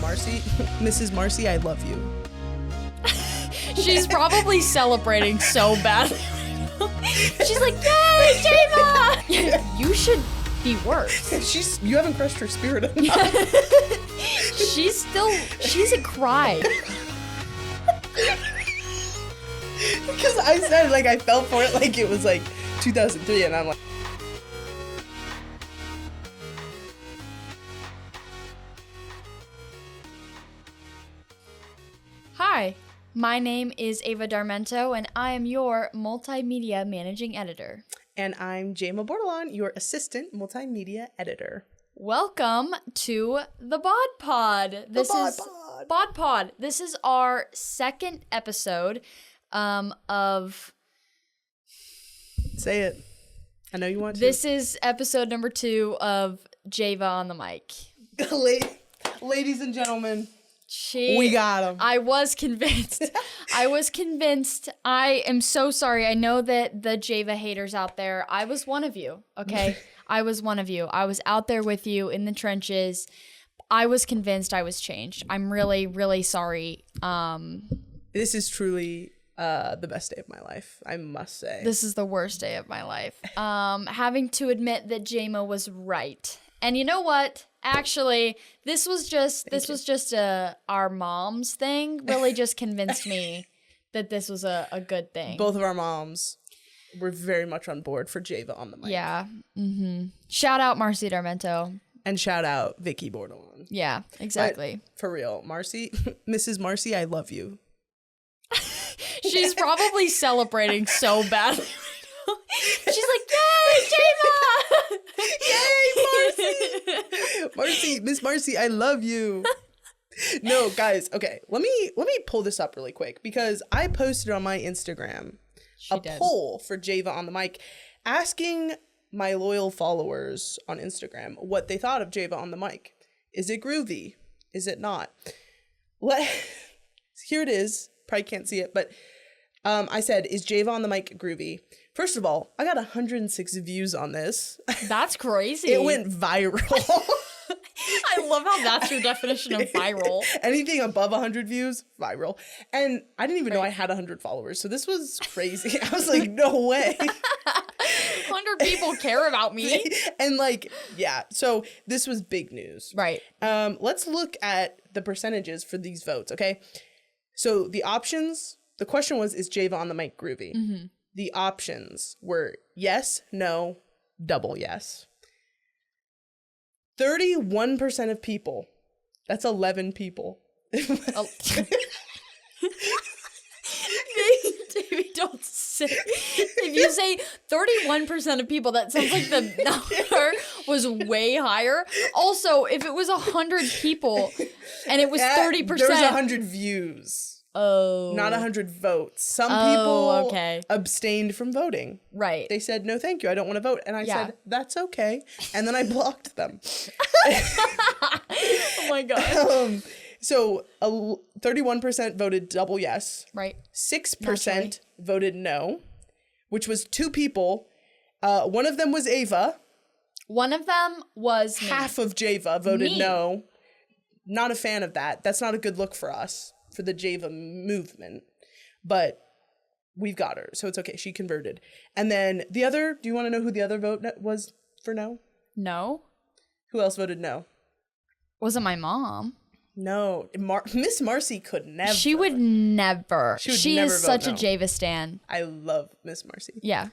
Marcy, Mrs. Marcy, I love you. She's probably celebrating so bad. She's like, yay, Java! You should be worse. You haven't crushed her spirit enough. She's a cry. Because I said, like, I fell for it like it was, like, 2003, and I'm like... Hi, my name is Ava Darmento, and I am your multimedia managing editor. And I'm Jama Bordelon, your assistant multimedia editor. Welcome to the Bod Pod. Bod Pod. This is our second episode of... Say it. I know you want to. This is episode number 2 of Java on the mic. Ladies and gentlemen, we we got him. I was convinced. I am so sorry. I know that the Java haters out there, I was one of you, okay? I was one of you. I was out there with you in the trenches. I was convinced I was changed. I'm really, really sorry. This is truly the best day of my life, I must say. This is the worst day of my life. Having to admit that Jama was right. And you know what? Actually, this was just our mom's thing. Really just convinced me that this was a good thing. Both of our moms were very much on board for Java on the mic. Yeah. Mm-hmm. Shout out Marcy Darmento. And shout out Vicky Bordelon. Yeah, exactly. But for real, Marcy, Mrs. Marcy, I love you. She's probably celebrating so badly. She's like, yay, Jama! Yay, Marcy! Marcy, Miss Marcy, I love you. No, guys, okay, let me pull this up really quick because I posted on my Instagram poll for Java on the mic asking my loyal followers on Instagram what they thought of Java on the mic. Is it groovy? Is it not? Here it is. Probably can't see it, but I said, is Java on the mic groovy? First of all, I got 106 views on this. That's crazy. It went viral. I love how that's your definition of viral. Anything above 100 views, viral. And I didn't even know I had 100 followers, so this was crazy. I was like, no way. 100 people care about me. And like, yeah, so this was big news. Right. Let's look at the percentages for these votes, okay? So the options, the question was, is Java on the mic groovy? Mm-hmm. The options were yes, no, double yes. 31% of people, that's 11 people. Maybe don't say. If you say 31% of people, that sounds like the number was way higher. Also, if it was 100 people and it was 30%. There's 100 views. Oh. Not 100 votes. Some people okay. abstained from voting. Right. They said, no, thank you. I don't want to vote. And I said, that's okay. And then I blocked them. Oh my God. So 31% voted double yes. Right. 6% voted no, which was 2 people. One of them was Ava. One of them was me. Half of Java voted me. No. Not a fan of that. That's not a good look for us, for the Java movement. But we've got her, so it's okay. She converted. And then the other, do you want to know who the other vote was for no? No. Who else voted no? Wasn't my mom. No, Miss Marcy could never. She would never. She never is such vote a no. Java stan. I love Miss Marcy. Yeah.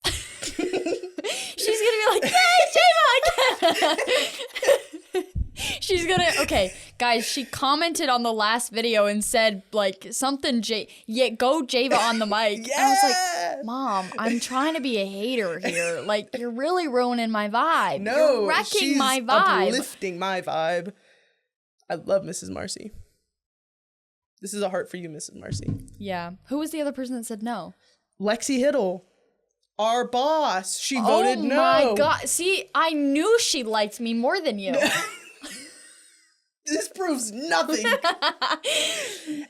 She's gonna be like, yay, Java again! She's gonna, okay, guys, she commented on the last video and said, like, something, go Java on the mic. Yeah! And I was like, Mom, I'm trying to be a hater here. Like, you're really ruining my vibe. No, you're wrecking she's my vibe. uplifting my vibe. I love Mrs. Marcy. This is a heart for you, Mrs. Marcy. Yeah. Who was the other person that said no? Lexi Hiddle, our boss. She voted no. Oh my God. See, I knew she liked me more than you. This proves nothing.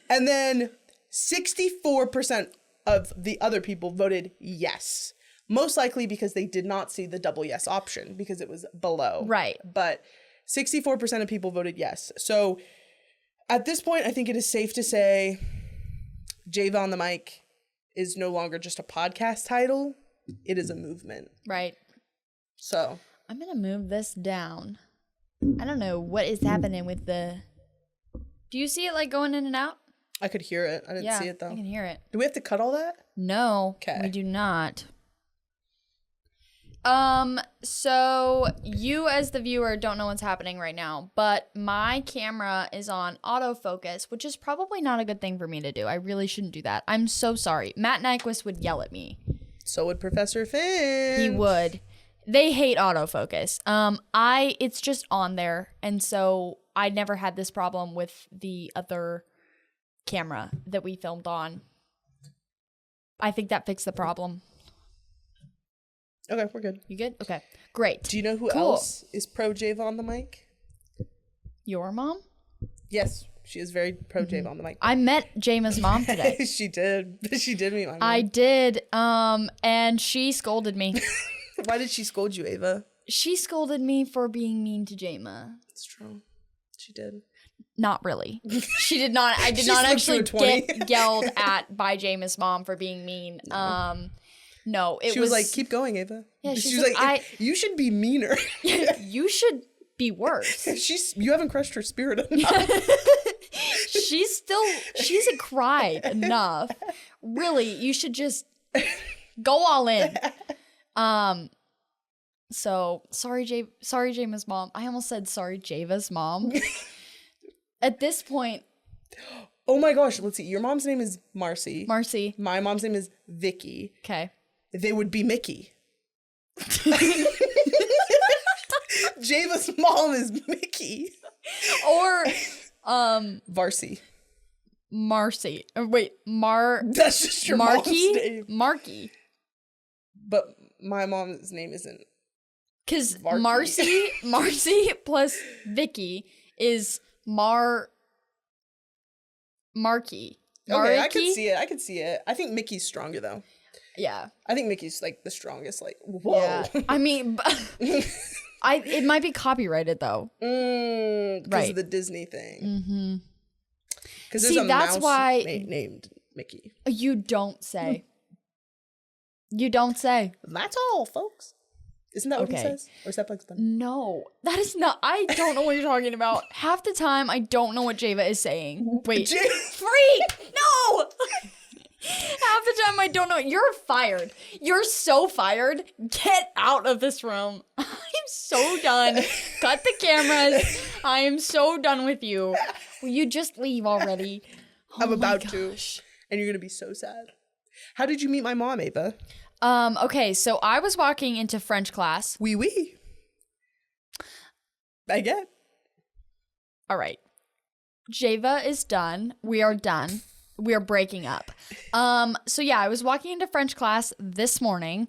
And then 64% of the other people voted yes. Most likely because they did not see the double yes option because it was below. Right. But 64% of people voted yes. So at this point, I think it is safe to say Java on the mic is no longer just a podcast title. It is a movement. Right. So I'm going to move this down. I don't know what is happening with the... Do you see it like going in and out? I could hear it. I didn't see it though. I can hear it. Do we have to cut all that? No, Okay. we do not. So you as the viewer don't know what's happening right now, but my camera is on autofocus, which is probably not a good thing for me to do. I really shouldn't do that. I'm so sorry. Matt Nyquist would yell at me. So would Professor Finn. He would. They hate autofocus. It's just on there, and so I never had this problem with the other camera that we filmed on. I think that fixed the problem. Okay, we're good. You good? Okay, great. Do you know who Cool. else is pro Java on the mic? Your mom? Yes, she is very pro Java on the mic. I met Jama's mom today. She did. She did meet my mom. I did, and she scolded me. Why did she scold you, Ava? She scolded me for being mean to Jama. It's true. She did. Not really. She did not. I did She not slipped you actually a 20. get yelled at by Jama's mom for being mean. No, She was like, keep going, Ava. Yeah, she she's was like, you should be meaner. You should be worse. You haven't crushed her spirit enough. She hasn't cried enough. Really, you should just go all in. So sorry, Jama's mom. I almost said sorry, Java's mom. At this point, Oh my gosh, let's see. Your mom's name is Marcy. Marcy. My mom's name is Vicky. Okay. They would be Mickey. Java's mom is Mickey. Or Varcy. Marcy. Wait, That's just your mom's name. Marky. But my mom's name isn't. Because Marky. Marcy plus Vicky is Marky. Okay, I Marky? could see it. I think Mickey's stronger though. Yeah. I think Mickey's like the strongest. Like, whoa. Yeah. I mean, it might be copyrighted though. Because of the Disney thing. Mm-hmm. Because there's a that's mouse why named Mickey. You don't say. You don't say. That's all, folks. Isn't that what he says? Or is that Bugs Bunny? No, that is not. I don't know what you're talking about. Half the time, I don't know what Java is saying. Wait, freak! No! Half the time, I don't know. You're fired. You're so fired. Get out of this room. I'm so done. Cut the cameras. I am so done with you. Will you just leave already? I'm Oh about to. And you're going to be so sad. How did you meet my mom, Ava? Okay, so I was walking into French class. Oui, oui. I get. All right. Java is done. We are done. We are breaking up. So yeah, I was walking into French class this morning.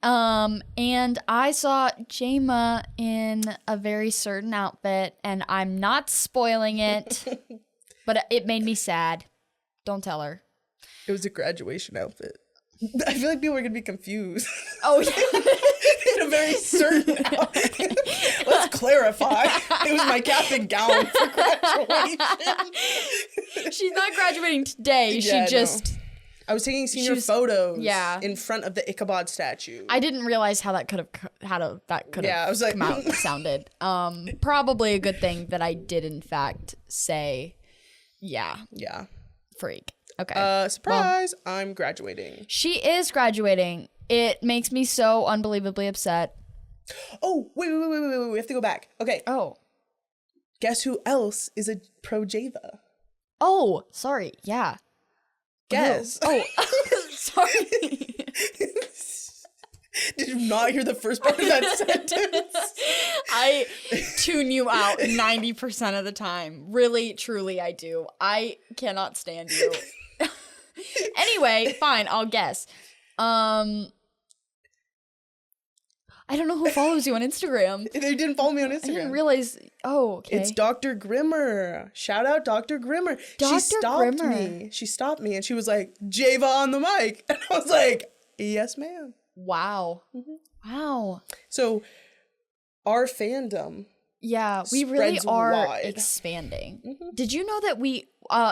And I saw Jama in a very certain outfit, and I'm not spoiling it, but it made me sad. Don't tell her. It was a graduation outfit. I feel like people are going to be confused. Oh, yeah. In a very certain outfit. Let's clarify. It was my cap and gown for graduation. She's not graduating today. Yeah, She just... No. I was taking senior photos in front of the Ichabod statue. I didn't realize how that could have I was like, come out sounded. Probably a good thing that I did in fact say, yeah, freak. Okay. Surprise! Well, I'm graduating. She is graduating. It makes me so unbelievably upset. Oh, wait. We have to go back. Okay. Oh. Guess who else is a pro Java? Oh, sorry. Yeah. Guess. Oh, sorry. Did you not hear the first part of that sentence? I tune you out 90% of the time. Really, truly, I do. I cannot stand you. Anyway, fine, I'll guess. I don't know who follows you on Instagram. They didn't follow me on Instagram. I didn't realize. Oh, okay. It's Dr. Grimmer. Shout out Dr. Grimmer. Dr. She stopped Grimmer. me. She stopped me and she was like, Java on the mic. And I was like, yes, ma'am. Wow. Mm-hmm. Wow. So our fandom Yeah, we really spreads are wide. expanding. Did you know that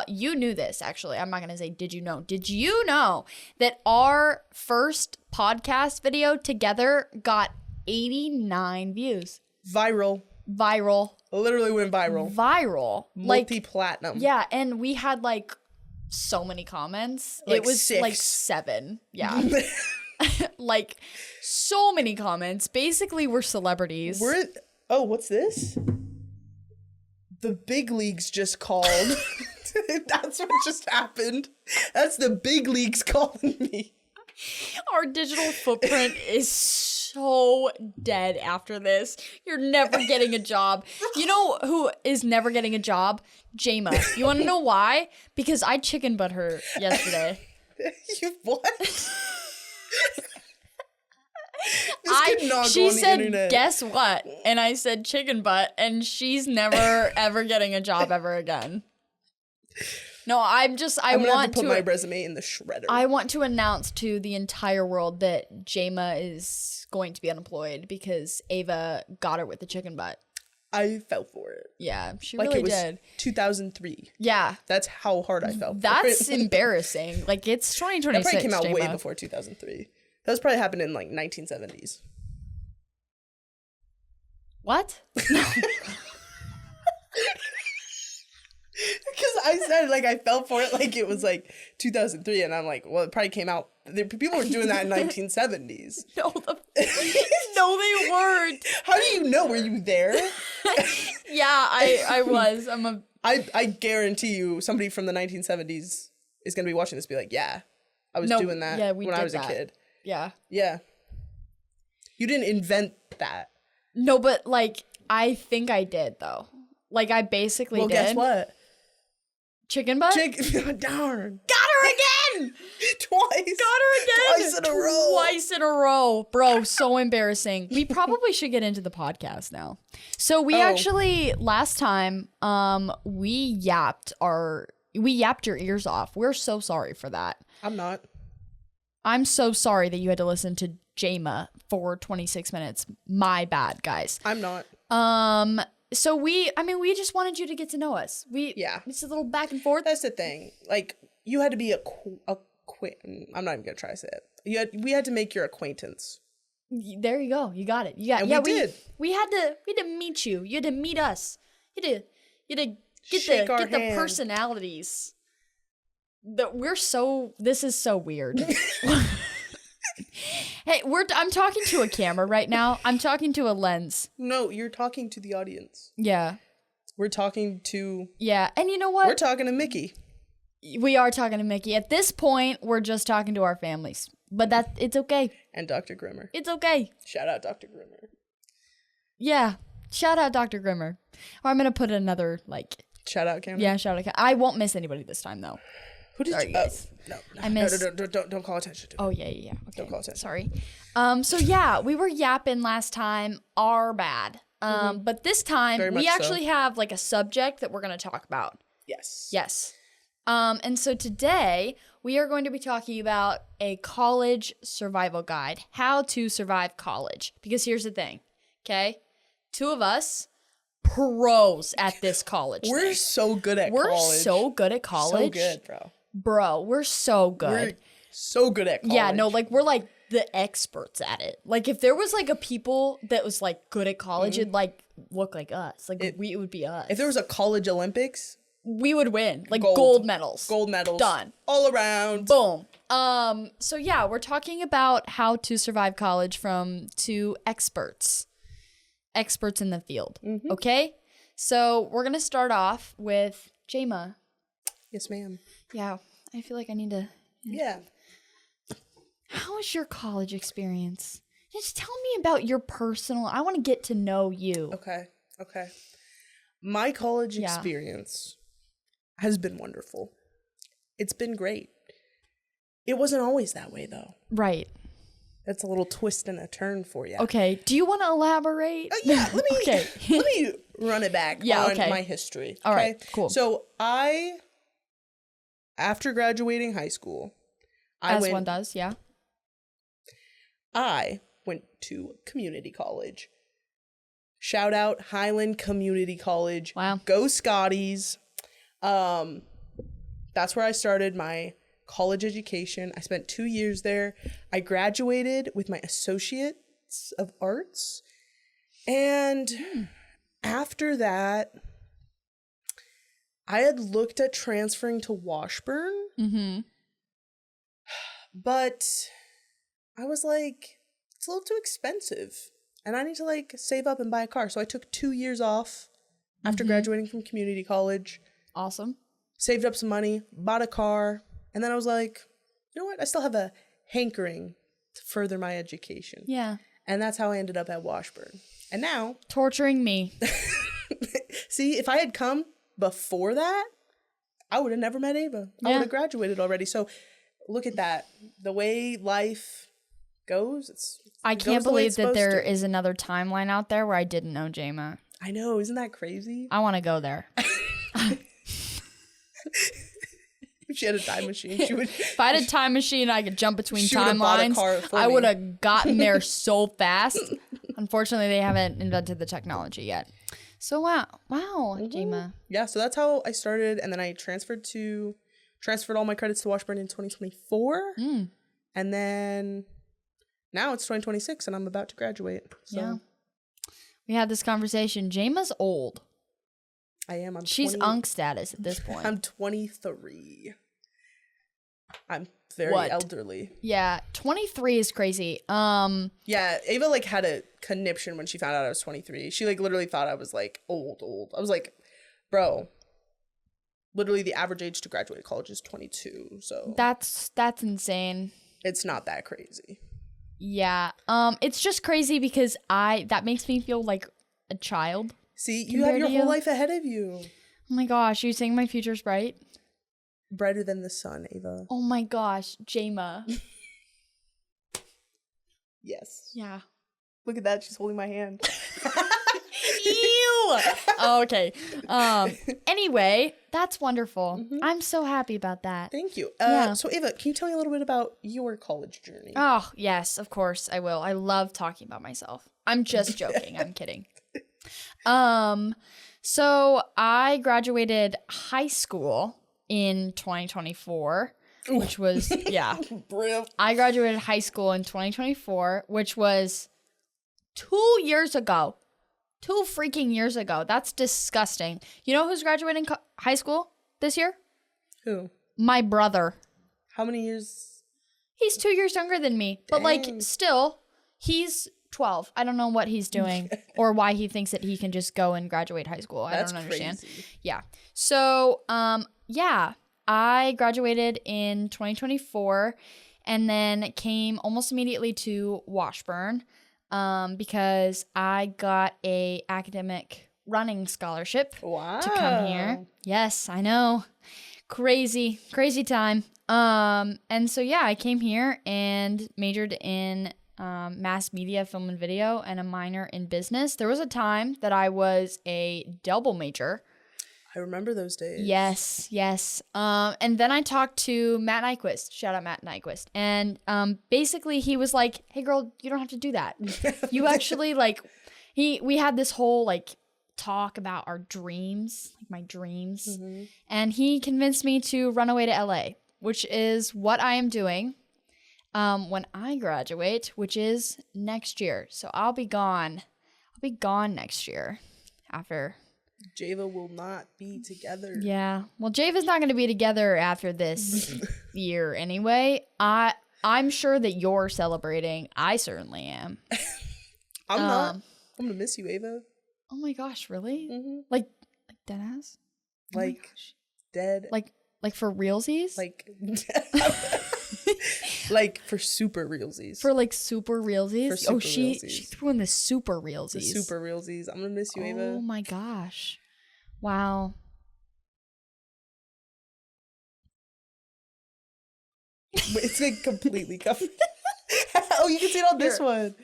you knew this, actually. I'm not going to say, did you know? Did you know that our first podcast video together got 89 views? Viral. Literally went viral. Multi-platinum. Yeah, and we had like so many comments. Like it was 6. like 7. Yeah. Like so many comments. Basically, we're celebrities. What's this? The big leagues just called. That's what just happened. That's the big leagues calling me. Our digital footprint is so dead after this. You're never getting a job. You know who is never getting a job? Jama. You want to know why? Because I chicken butt her yesterday. You what? She said, guess what? And I said chicken butt, and she's never ever getting a job ever again. No, I want to put my resume in the shredder. I want to announce to the entire world that Jama is going to be unemployed because Ava got her with the chicken butt. I fell for it. Yeah, she really did. 2003. Yeah. That's how hard I fell for it. That's embarrassing. Like, it's 2026, That probably came out Jama. way before 2003. That was probably happened in like 1970s. What? Because I said, like, I fell for it like it was like 2003, and I'm like, well, it probably came out. People were doing that in 1970s. No, no, they weren't. How do you know? Were you there? Yeah, I was. I guarantee you, somebody from the 1970s is gonna be watching this, and be like, yeah, I was doing that when I was a kid. Yeah. Yeah. You didn't invent that. No, but like, I think I did though. Like, I basically did. Well, guess what? Chicken butt? Darn. Got her again! Twice. Got her again! Twice in a row. Twice in a row. Bro, so embarrassing. We probably should get into the podcast now. So we actually, last time, we yapped your ears off. We're so sorry for that. I'm not. I'm so sorry that you had to listen to Jama for 26 minutes. My bad, guys. I'm not. So we just wanted you to get to know us. It's a little back and forth. That's the thing. Like, you had to be I'm not even gonna try to say it. We had to make your acquaintance. There you go. You got it. We did. We had to meet you. You had to meet us. You had to get the personalities. This is so weird. Hey, I'm talking to a camera right now. I'm talking to a lens. No, you're talking to the audience. Yeah. We're talking to... Yeah, and you know what? We're talking to Mickey. We are talking to Mickey. At this point, we're just talking to our families. But it's okay. And Dr. Grimmer. It's okay. Shout out Dr. Grimmer. Yeah. Shout out Dr. Grimmer. Or I'm going to put another, like... Shout out camera? Yeah, shout out camera. I won't miss anybody this time, though. Who did Sorry, you... guys. No, don't call attention to it. Oh, yeah. Okay. Don't call attention. Sorry. So yeah, we were yapping last time. Our bad. But this time, we actually have like a subject that we're going to talk about. Yes. And so today, we are going to be talking about a college survival guide. How to survive college. Because here's the thing, okay? 2 of us, pros at this college We're thing. so good at college. We're so good at college. So good, bro. Bro, we're so good. We're so good at college. Yeah, no, like, we're like the experts at it. Like, if there was like a people that was like good at college, it'd like look like us. Like, it would be us. If there was a college Olympics, we would win. Like, gold medals. Gold medals. Done. All around. Boom. So yeah, we're talking about how to survive college from 2 experts. Experts in the field. Okay? So we're gonna start off with Jama. Yes, ma'am. Yeah, I feel like I need to. Yeah. How was your college experience? Just tell me about your personal. I want to get to know you. Okay. My college experience has been wonderful. It's been great. It wasn't always that way, though. Right. That's a little twist and a turn for you. Okay. Do you want to elaborate? Yeah. Let me run it back on my history. All right. Cool. So after graduating high school, one does, yeah. I went to community college. Shout out Highland Community College. Wow. Go Scotties. That's where I started my college education. I spent 2 years there. I graduated with my Associates of Arts. And after that, I had looked at transferring to Washburn. Mm-hmm. But I was like, it's a little too expensive. And I need to like save up and buy a car. So I took 2 years off after graduating from community college. Awesome. Saved up some money, bought a car. And then I was like, you know what? I still have a hankering to further my education. Yeah. And that's how I ended up at Washburn. And now... Torturing me. See, if I had come before that, I would have never met Ava. I would have graduated already. So look at that. The way life goes, I can't believe that there is another timeline out there where I didn't know Jama. I know. Isn't that crazy? I want to go there. If she had a time machine, she would... If I had a time machine, I could jump between She would've bought a timelines. car for I me. would have gotten there so fast. Unfortunately, they haven't invented the technology yet. So wow, Jama. Yeah, so that's how I started. And then I transferred all my credits to Washburn in 2024. And then now it's 2026 and I'm about to graduate. So Yeah. We had this conversation. Jama's old. I am. She's unk status at this point. I'm 23. I'm very elderly. Yeah, 23 is crazy. Yeah, Ava like had a conniption when she found out I was 23. She like literally thought I was like old. I was like, bro, literally the average age to graduate college is 22. So that's insane. It's not that crazy. Yeah. It's just crazy because that makes me feel like a child. See, you have your whole life ahead of you. Oh my gosh, are you saying my future's bright? Brighter than the sun, Ava. Oh my gosh, Jama. Yes. Yeah. Look at that. She's holding my hand. Ew. Oh, okay. Anyway, that's wonderful. I'm so happy about that. Thank you. Yeah. So Ava, can you tell me a little bit about your college journey? Oh, yes, of course I will. I love talking about myself. I'm just joking. I'm kidding. So I graduated high school in 2024, which was, yeah. I graduated high school in 2024, which was 2 years ago. 2 freaking years ago. That's disgusting. You know who's graduating high school this year? Who? My brother. How many years? He's 2 years younger than me. But like, still, he's 12. I don't know what he's doing or why he thinks that he can just go and graduate high school. I don't understand. Crazy. Yeah. So, yeah, I graduated in 2024 and then came almost immediately to Washburn because I got a academic running scholarship to come here. Yes, I know. Crazy time. And so, yeah, I came here and majored in mass media, film and video, and a minor in business. There was a time that I was a double major. I remember those days. Yes. And then I talked to Matt Nyquist. Shout out Matt Nyquist. And basically he was like, hey girl, you don't have to do that. You actually we had this whole talk about our dreams, like my dreams. And he convinced me to run away to LA, which is what I am doing. When I graduate, which is next year. So I'll be gone. Next year after. Java will not be together. Yeah. Well, Java's not going to be together after this year anyway. I'm sure that you're celebrating. I certainly am. I'm not. I'm going to miss you, Ava. Oh my gosh, really? Like dead ass? Dead. Like for realsies? Like for super realsies. For super realsies? She realsies. threw in the super realsies. The super realsies. I'm gonna miss you, Ava. Oh my gosh. Wow. It's completely covered. Oh, you can see it on this one.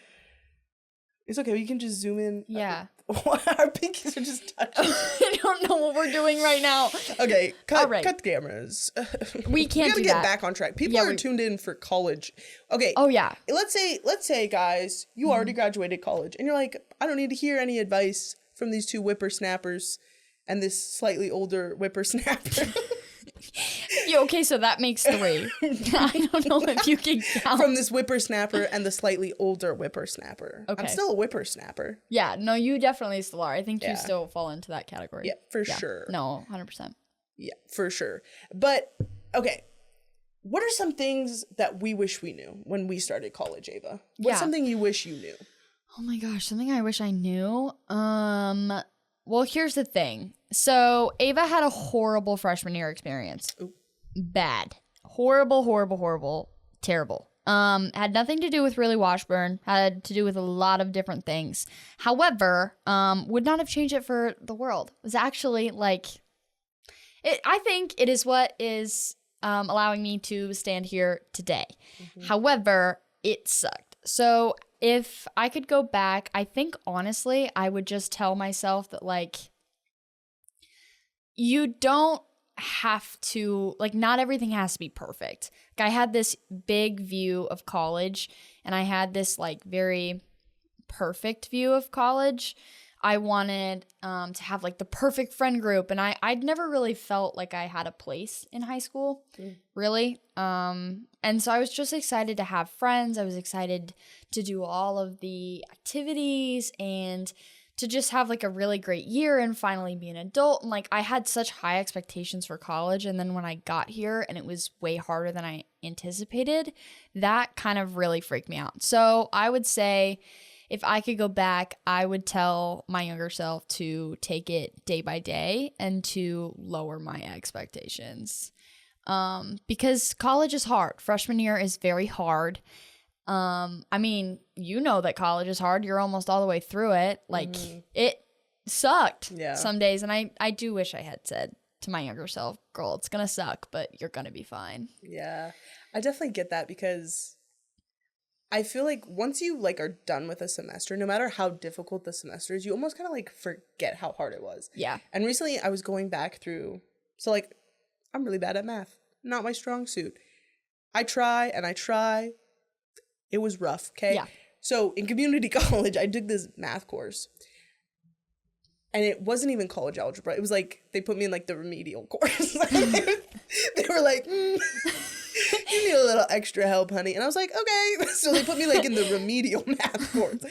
It's okay. You can just zoom in. Yeah. Our pinkies are just touching. I don't know what we're doing right now. Okay, cut right. the cameras. We can't gotta do get that. back on track. People are tuned in for college. Okay. Oh yeah. Let's say, guys, you already graduated college, and you're like, I don't need to hear any advice from these two whippersnappers and this slightly older whippersnapper. Yeah, okay, so that makes 3. I don't know if you can count. From this whippersnapper and the slightly older whippersnapper. Okay. I'm still a whippersnapper. Yeah, no, you definitely still are. I think Yeah. you still fall into that category. Yeah, for sure. No, 100%. Yeah, for sure. But, okay. What are some things that we wish we knew when we started college, Ava? What's something you wish you knew? Oh my gosh, something I wish I knew? Well, here's the thing. So, Ava had a horrible freshman year experience. Ooh. Bad. Horrible. Terrible. Had nothing to do with really Washburn. Had to do with a lot of different things. However, would not have changed it for the world. It was actually like, I think it is what is allowing me to stand here today. Mm-hmm. However, it sucked. So if I could go back, I think honestly, I would just tell myself that like, you don't have to, like, not everything has to be perfect. Like, I had this big view of college, and I had this like very perfect view of college. I wanted to have like the perfect friend group, and I'd never really felt like I had a place in high school, really. And so I was just excited to have friends. I was excited to do all of the activities and to just have like a really great year and finally be an adult. And like I had such high expectations for college, and then when I got here and it was way harder than I anticipated, that kind of really freaked me out. So I would say if I could go back, I would tell my younger self to take it day by day and to lower my expectations. Because college is hard. Freshman year is very hard. I mean, you know that college is hard. You're almost all the way through it. Like, it sucked some days. And I do wish I had said to my younger self, girl, it's going to suck, but you're going to be fine. Yeah, I definitely get that, because I feel like once you like are done with a semester, no matter how difficult the semester is, you almost kind of like forget how hard it was. Yeah. And recently I was going back through, so like I'm really bad at math. Not my strong suit. I try. It was rough, okay? Yeah. So in community college, I did this math course. And it wasn't even college algebra. It was like, they put me in like the remedial course. They were like, you need a little extra help, honey. And I was like, okay. So they put me like in the remedial math course.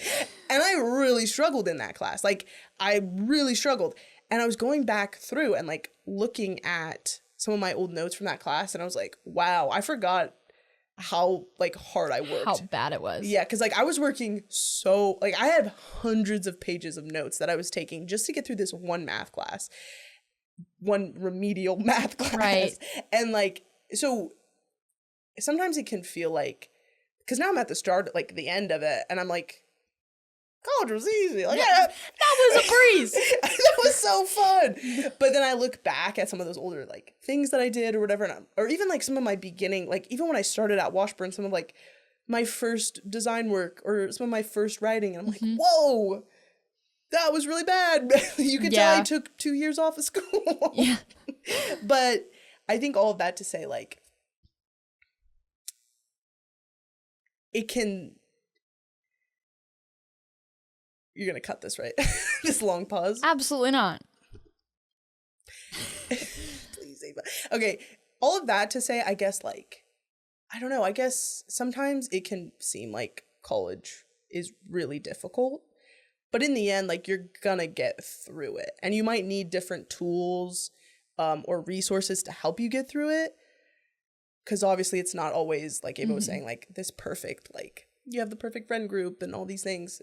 And I really struggled in that class. Like, I really struggled. And I was going back through and like looking at some of my old notes from that class. And I was like, wow, I forgot how like hard I worked. How bad it was. Yeah, because like I was working so, like I had hundreds of pages of notes that I was taking just to get through this one math class, one remedial math class. Right. And like, so sometimes it can feel like, because now I'm at the start, like the end of it, and I'm like, college was easy. Like, yeah, that was a breeze. That was so fun. But then I look back at some of those older like things that I did or whatever, and or even like some of my beginning, like even when I started at Washburn, some of like my first design work or some of my first writing, and I'm like, whoa, that was really bad. You could tell I took 2 years off of school. Yeah. But I think all of that to say, like, it can. You're going to cut this, right? This long pause? Absolutely not. Please, Ava. Okay, all of that to say, I guess, like, I don't know. I guess sometimes it can seem like college is really difficult. But in the end, like, you're going to get through it. And you might need different tools or resources to help you get through it. Because obviously it's not always, like Ava was saying, like, this perfect, like, you have the perfect friend group and all these things.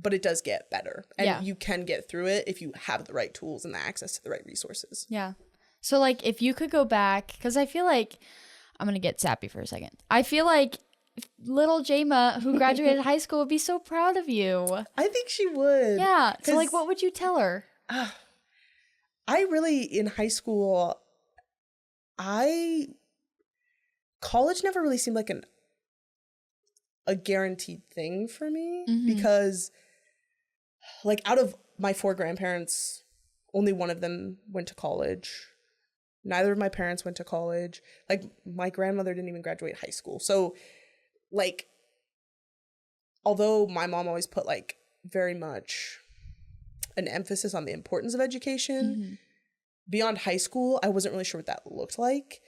But it does get better. And you can get through it if you have the right tools and the access to the right resources. Yeah. So, like, if you could go back, because I feel like, I'm going to get sappy for a second. I feel like little Jama, who graduated high school, would be so proud of you. I think she would. Yeah. So, like, what would you tell her? I really, in high school, college never really seemed like a guaranteed thing for me, because like out of my 4 grandparents, only one of them went to college. Neither of my parents went to college. Like my grandmother didn't even graduate high school. So like, although my mom always put like very much an emphasis on the importance of education, beyond high school, I wasn't really sure what that looked like.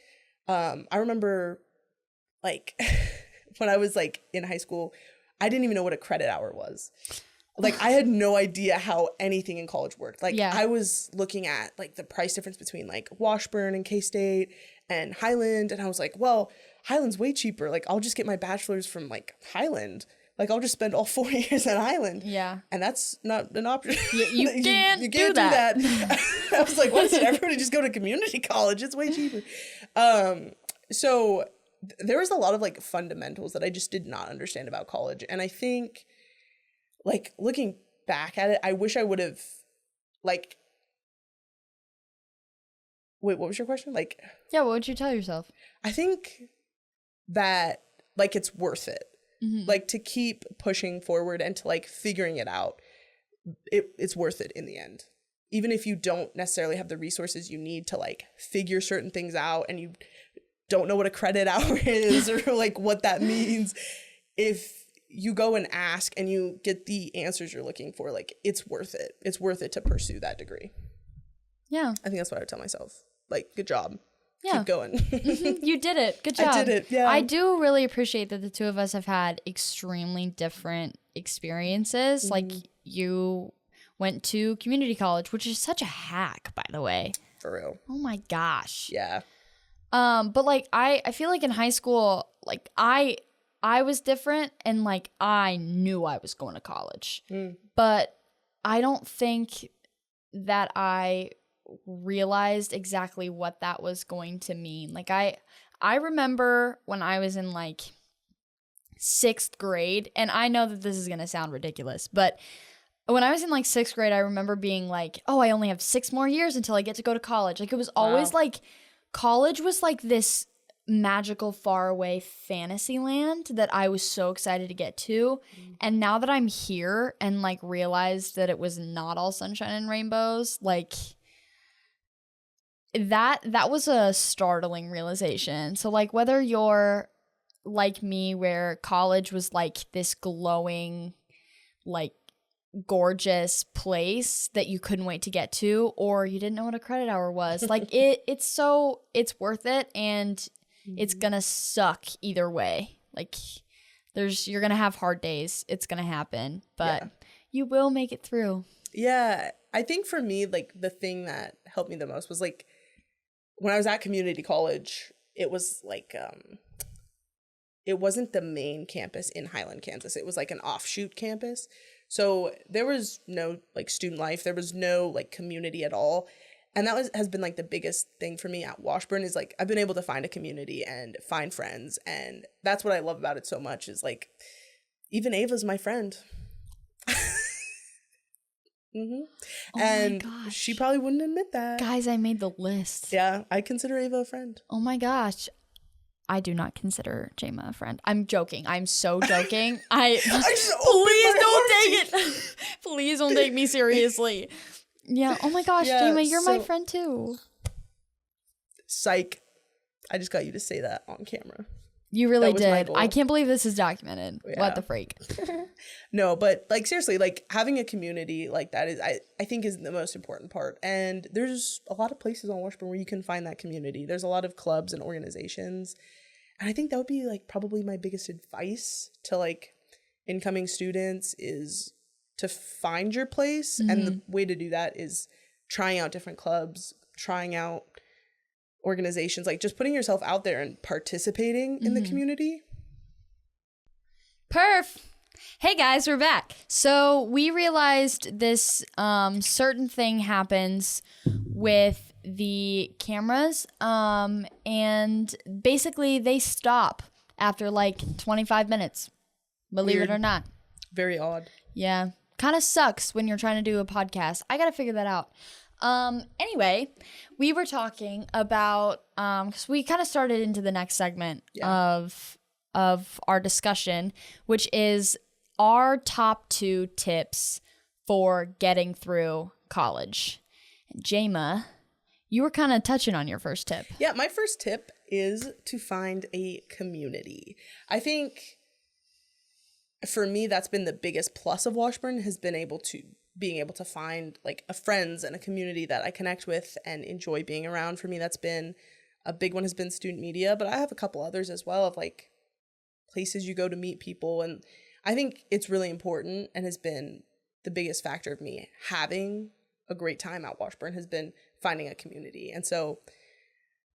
I remember like when I was like in high school, I didn't even know what a credit hour was. Like I had no idea how anything in college worked. Like I was looking at like the price difference between like Washburn and K-State and Highland. And I was like, well, Highland's way cheaper. Like I'll just get my bachelor's from like Highland. Like I'll just spend all 4 years at Highland. Yeah. And that's not an option. You can't do that. I was like, why doesn't everybody just go to community college? It's way cheaper. So there was a lot of like fundamentals that I just did not understand about college. And I think like looking back at it, I wish I would have like, wait, what was your question? Like, yeah, what would you tell yourself? I think that like it's worth it. Like to keep pushing forward and to like figuring it out. It's worth it in the end. Even if you don't necessarily have the resources you need to like figure certain things out and you don't know what a credit hour is or like what that means, if you go and ask and you get the answers you're looking for, like it's worth it. It's worth it to pursue that degree. Yeah. I think that's what I would tell myself. Like, good job. Yeah. Keep going. You did it. Good job. I did it. Yeah. I do really appreciate that the two of us have had extremely different experiences. Like you went to community college, which is such a hack, by the way. For real. Oh my gosh. Yeah. But like I feel like in high school, like I was different and like I knew I was going to college. But I don't think that I realized exactly what that was going to mean. Like I remember when I was in like 6th grade, and I know that this is going to sound ridiculous, but when I was in like 6th grade, I remember being like, oh, I only have 6 more years until I get to go to college. Like it was always like college was like this magical faraway fantasy land that I was so excited to get to. And now that I'm here and like realized that it was not all sunshine and rainbows, like that was a startling realization. So like whether you're like me where college was like this glowing, like gorgeous place that you couldn't wait to get to, or you didn't know what a credit hour was, like it's worth it, and it's gonna suck either way. Like you're gonna have hard days, it's gonna happen, but you will make it through. Yeah, I think for me, like the thing that helped me the most was like when I was at community college, it was like it wasn't the main campus in Highland, Kansas. It was like an offshoot campus. So there was no like student life. There was no like community at all. And that has been like the biggest thing for me at Washburn is like I've been able to find a community and find friends. And that's what I love about it so much is like even Ava's my friend. Oh and she probably wouldn't admit that. Guys, I made the list. Yeah, I consider Ava a friend. Oh my gosh. I do not consider Jama a friend. I'm joking. I'm so joking. Please don't take it. Please don't take me seriously. Yeah. Oh my gosh, Jama, you're my friend too. Psych. I just got you to say that on camera. You really did. I can't believe this is documented. Yeah. What the freak? No, but like seriously, like having a community like that is I think is the most important part. And there's a lot of places on Washburn where you can find that community. There's a lot of clubs and organizations. And I think that would be like probably my biggest advice to like incoming students is to find your place. And the way to do that is trying out different clubs, trying out organizations, like just putting yourself out there and participating in the community. Perf. Hey guys, we're back. So we realized this certain thing happens with the cameras, and basically they stop after like 25 minutes. Believe it or not. Very odd. Yeah. Kind of sucks when you're trying to do a podcast. I got to figure that out. Anyway, we were talking about, cause we kind of started into the next segment of our discussion, which is our top 2 tips for getting through college. And Jama, you were kind of touching on your first tip. Yeah, my first tip is to find a community. I think for me, that's been the biggest plus of Washburn, has been being able to find like a friends and a community that I connect with and enjoy being around. For me, that's been a big one, has been student media, but I have a couple others as well of like places you go to meet people. And I think it's really important, and has been the biggest factor of me having a great time at Washburn, has been finding a community. And so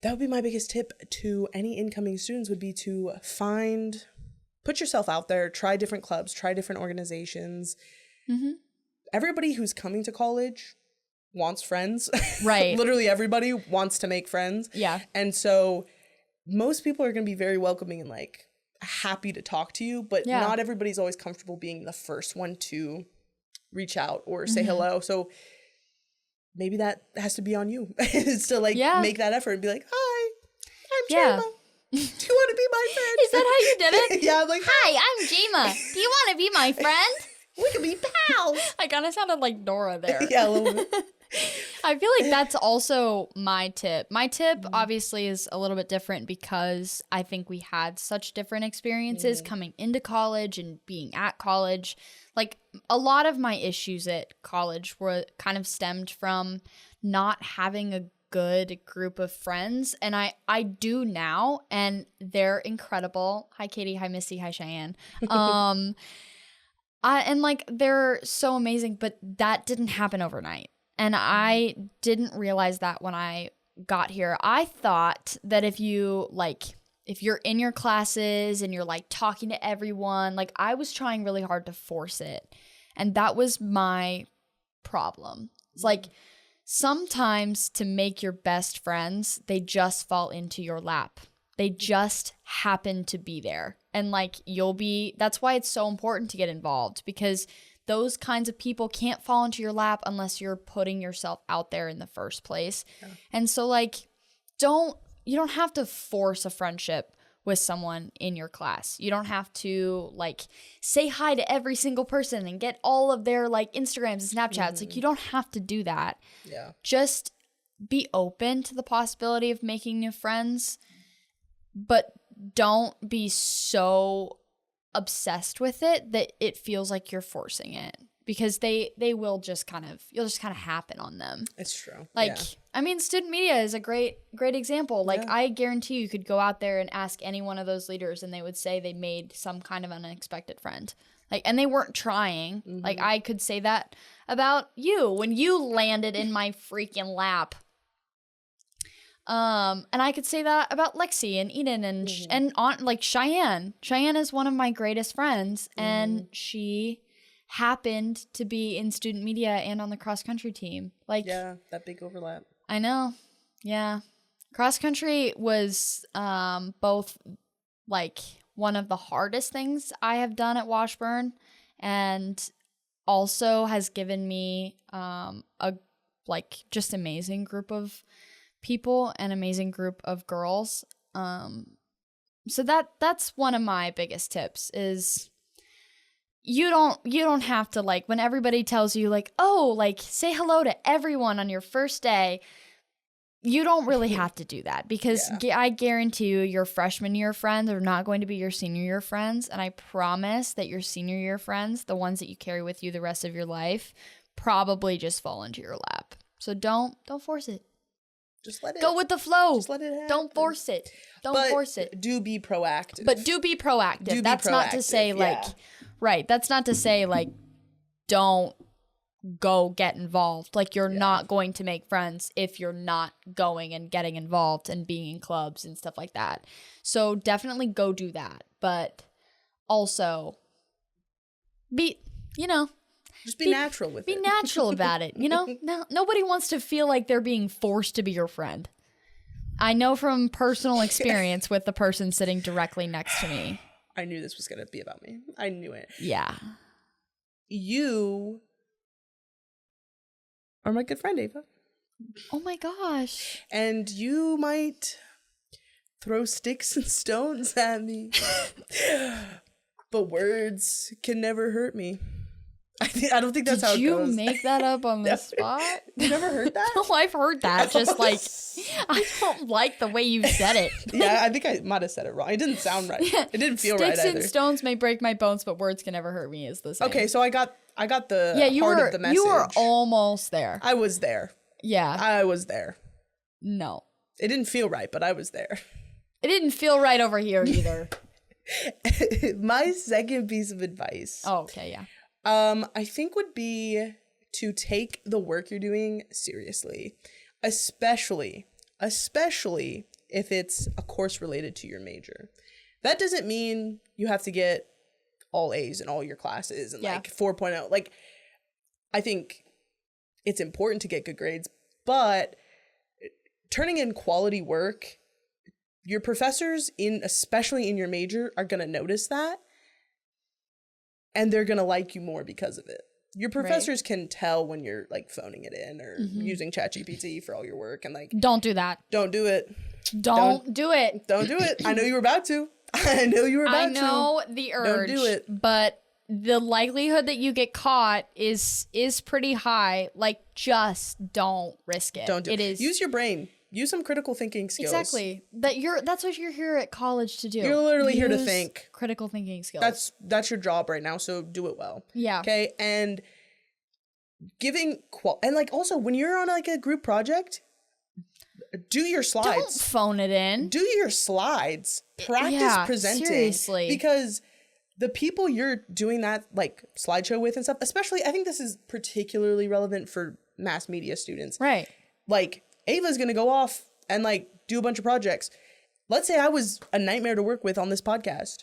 that would be my biggest tip to any incoming students, would be to put yourself out there, try different clubs, try different organizations. Mm-hmm. Everybody who's coming to college wants friends. Right. Literally everybody wants to make friends. Yeah. And so most people are going to be very welcoming and like happy to talk to you, but not everybody's always comfortable being the first one to reach out or say hello. So maybe that has to be on you. Is to like make that effort and be like, hi, I'm Jama. Do you want to be my friend? Is that how you did it? Yeah, I'm like, hi, I'm Jama. Do you want to be my friend? We can be pals. I kind of sounded like Dora there. Yeah, a little bit. I feel like that's also my tip. My tip obviously is a little bit different because I think we had such different experiences coming into college and being at college. Like a lot of my issues at college were kind of stemmed from not having a good group of friends, and I do now, and they're incredible. Hi Katie, hi Missy, hi Cheyenne. And like they're so amazing, but that didn't happen overnight. And I didn't realize that when I got here. I thought that if you're in your classes and you're like talking to everyone, like I was trying really hard to force it. And that was my problem. It's like sometimes to make your best friends, they just fall into your lap. They just happen to be there. And like that's why it's so important to get involved, because those kinds of people can't fall into your lap unless you're putting yourself out there in the first place. Yeah. And so like you don't have to force a friendship with someone in your class. You don't have to like say hi to every single person and get all of their like Instagrams and Snapchats. Like you don't have to do that. Yeah. Just be open to the possibility of making new friends, but don't be so obsessed with it that it feels like you're forcing it, because you'll just kind of happen on them. It's true. Like, I mean, student media is a great example. Like, I guarantee you could go out there and ask any one of those leaders and they would say they made some kind of unexpected friend. Like, and they weren't trying. Like, I could say that about you when you landed in my freaking lap. And I could say that about Lexi and Eden and Aunt, like Cheyenne. Cheyenne is one of my greatest friends, and she happened to be in student media and on the cross country team. Like, yeah, that big overlap. I know. Yeah. Cross country was both like one of the hardest things I have done at Washburn, and also has given me a like just amazing group of people, an amazing group of girls. So that's one of my biggest tips is you don't have to, like, when everybody tells you like, oh, like say hello to everyone on your first day, you don't really have to do that, because I guarantee you your freshman year friends are not going to be your senior year friends, and I promise that your senior year friends, the ones that you carry with you the rest of your life, probably just fall into your lap. So don't force it. Just let it go with the flow. Just let it happen. Don't force it. Don't force it. Do be proactive. But do be proactive. That's not to say like, right. That's not to say like, don't go get involved. Like you're not going to make friends if you're not going and getting involved and being in clubs and stuff like that. So definitely go do that. But also just be natural with it. Be natural about it, No, nobody wants to feel like they're being forced to be your friend. I know from personal experience with the person sitting directly next to me. I knew this was going to be about me. I knew it. Yeah. You are my good friend, Ava. Oh my gosh. And you might throw sticks and stones at me. But words can never hurt me. I don't think that's how it Did you goes. make that up on the spot? You never heard that? No, I've heard that. Just like, I don't like the way you said it. Yeah, I think I might have said it wrong. It didn't sound right. It didn't feel right either. Sticks and stones may break my bones, but words can never hurt me is the same. Okay, so I got the heart of the message. You were almost there. I was there. Yeah. I was there. No. It didn't feel right, but I was there. It didn't feel right over here either. My second piece of advice. Oh, okay, yeah. I think would be to take the work you're doing seriously, especially if it's a course related to your major. That doesn't mean you have to get all A's in all your classes and like 4.0. Like, I think it's important to get good grades, but turning in quality work, your professors especially in your major are going to notice that. And they're going to like you more because of it. Your professors can tell when you're like phoning it in or using ChatGPT for all your work and like. Don't do that. Don't do it. Don't do it. Don't do it. I know you were about to. I know the urge. Don't do it. But the likelihood that you get caught is pretty high. Like, just don't risk it. Don't do it. Use your brain. Use some critical thinking skills. Exactly. That's what you're here at college to do. You're literally here to think. Critical thinking skills. That's your job right now, so do it well. Yeah. Okay? And and like also when you're on like a group project, do your slides. Don't phone it in. Do your slides. Practice presenting. Seriously. Because the people you're doing that like slideshow with and stuff, especially I think this is particularly relevant for mass media students. Right. Like Ava's going to go off and like do a bunch of projects. Let's say I was a nightmare to work with on this podcast.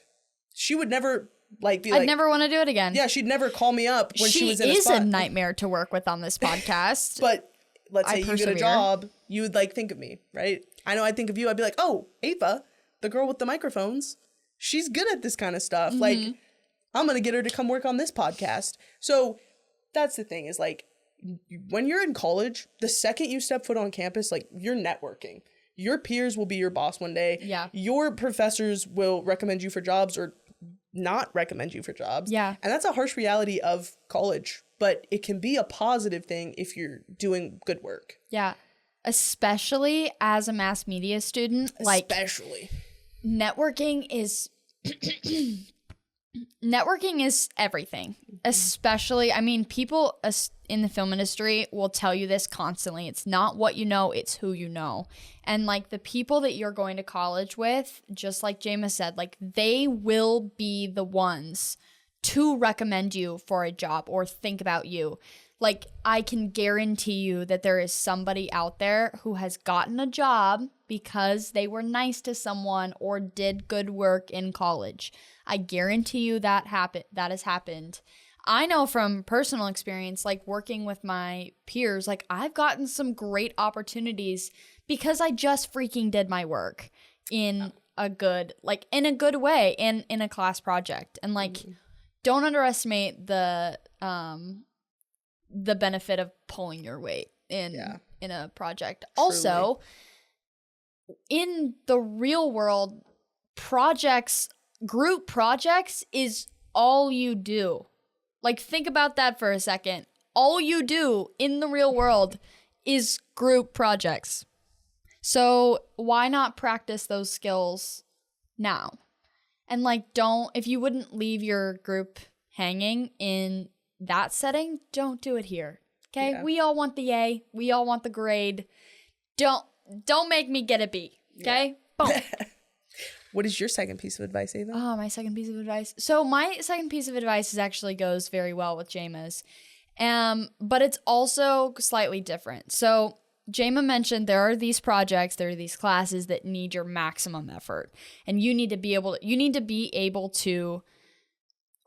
She would never like be I'd never want to do it again. Yeah, she'd never call me up when she was in a spot. She is a nightmare to work with on this podcast. But let's say you get a job, you would like think of me, right? I know I'd think of you. I'd be like, oh, Ava, the girl with the microphones, she's good at this kind of stuff. Like, I'm going to get her to come work on this podcast. So that's the thing is like, when you're in college, the second you step foot on campus, like you're networking. Your peers will be your boss one day. Yeah. Your professors will recommend you for jobs or not recommend you for jobs. Yeah. And that's a harsh reality of college, but it can be a positive thing if you're doing good work. Yeah. Especially as a mass media student. Especially. Networking is everything. Especially, I mean, people in the film industry will tell you this constantly. It's not what you know, it's who you know. And like the people that you're going to college with, just like Jama said, like they will be the ones to recommend you for a job or think about you. Like I can guarantee you that there is somebody out there who has gotten a job because they were nice to someone or did good work in college. I guarantee you that has happened. I know from personal experience, like working with my peers, like I've gotten some great opportunities because I just freaking did my work in a good way and in a class project. And like, don't underestimate the benefit of pulling your weight in a project. Truly. Also, in the real world, group projects is all you do. Like, think about that for a second. All you do in the real world is group projects. So why not practice those skills now? And like, if you wouldn't leave your group hanging in that setting, don't do it here. Okay? Yeah. We all want the A. We all want the grade. Don't make me get a B. Okay? Yeah. Boom. What is your second piece of advice, Ava? Oh, my second piece of advice. So my second piece of advice actually goes very well with Jama's. But it's also slightly different. So Jama mentioned there are these projects, there are these classes that need your maximum effort. And you need to be able to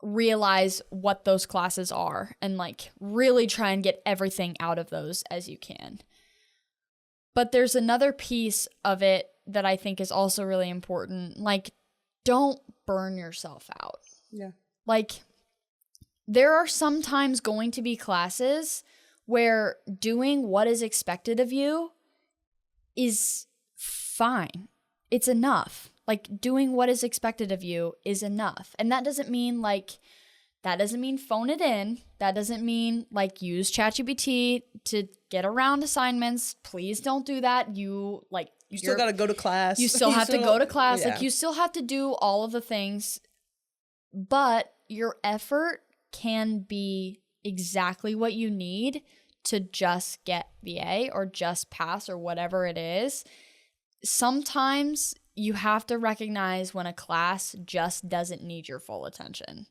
realize what those classes are and like really try and get everything out of those as you can. But there's another piece of it that I think is also really important. Like, don't burn yourself out. Yeah. Like, there are sometimes going to be classes where doing what is expected of you is fine. It's enough. Like, doing what is expected of you is enough. And that doesn't mean, like, That doesn't mean phone it in. That doesn't mean like use ChatGPT to get around assignments. Please don't do that. You still got to go to class. You still have to go to class. Yeah. Like you still have to do all of the things, but your effort can be exactly what you need to just get the A or just pass or whatever it is. Sometimes you have to recognize when a class just doesn't need your full attention.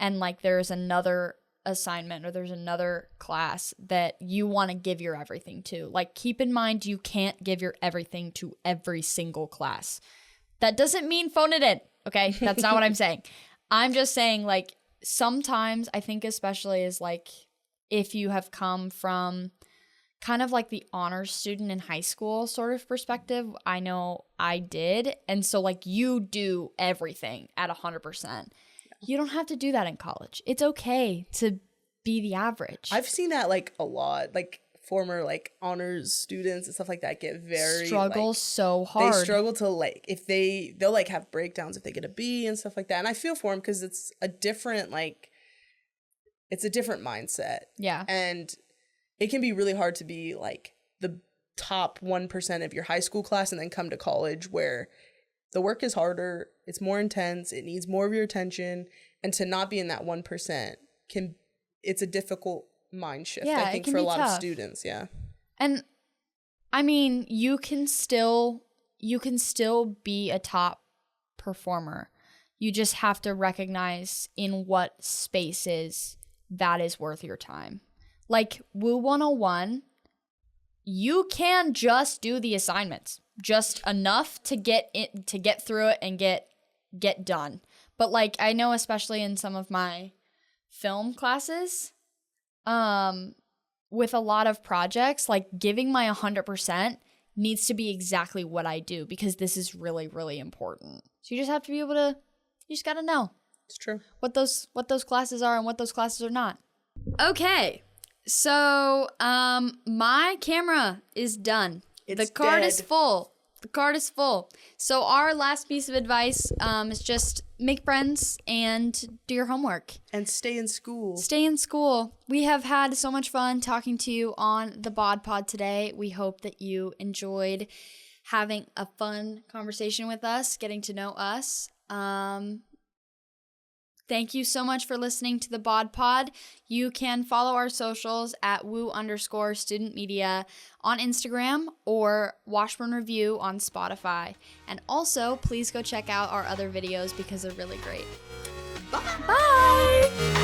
And like there's another assignment or there's another class that you want to give your everything to. Like keep in mind you can't give your everything to every single class. That doesn't mean phone it in, okay? That's not what I'm saying. I'm just saying like sometimes I think especially is like if you have come from kind of like the honors student in high school sort of perspective, I know I did. And so like you do everything at 100%. You don't have to do that in college. It's okay to be the average. I've seen that like a lot. Like former like honors students and stuff like that get very struggle like, so hard. They struggle to like if they'll like have breakdowns if they get a B and stuff like that. And I feel for them because it's a different mindset. Yeah. And it can be really hard to be like the top 1% of your high school class and then come to college where the work is harder, it's more intense, it needs more of your attention, and to not be in that 1% it's a difficult mind shift, I think, for a lot of students, yeah. And I mean, you can still be a top performer. You just have to recognize in what spaces that is worth your time. Like Woo 101, you can just do the assignments. Just enough to get through it and get done. But like I know especially in some of my film classes, with a lot of projects, like giving my 100% needs to be exactly what I do because this is really, really important. So you just have to be able to, you just got to know. It's true. What those classes are and what those classes are not. Okay. So, my camera is done. The card is full. The card is full. So our last piece of advice is just make friends and do your homework. And stay in school. Stay in school. We have had so much fun talking to you on the Bod Pod today. We hope that you enjoyed having a fun conversation with us, getting to know us. Thank you so much for listening to the Bod Pod. You can follow our socials at woo_student media on Instagram or Washburn Review on Spotify. And also, please go check out our other videos because they're really great. Bye. Bye.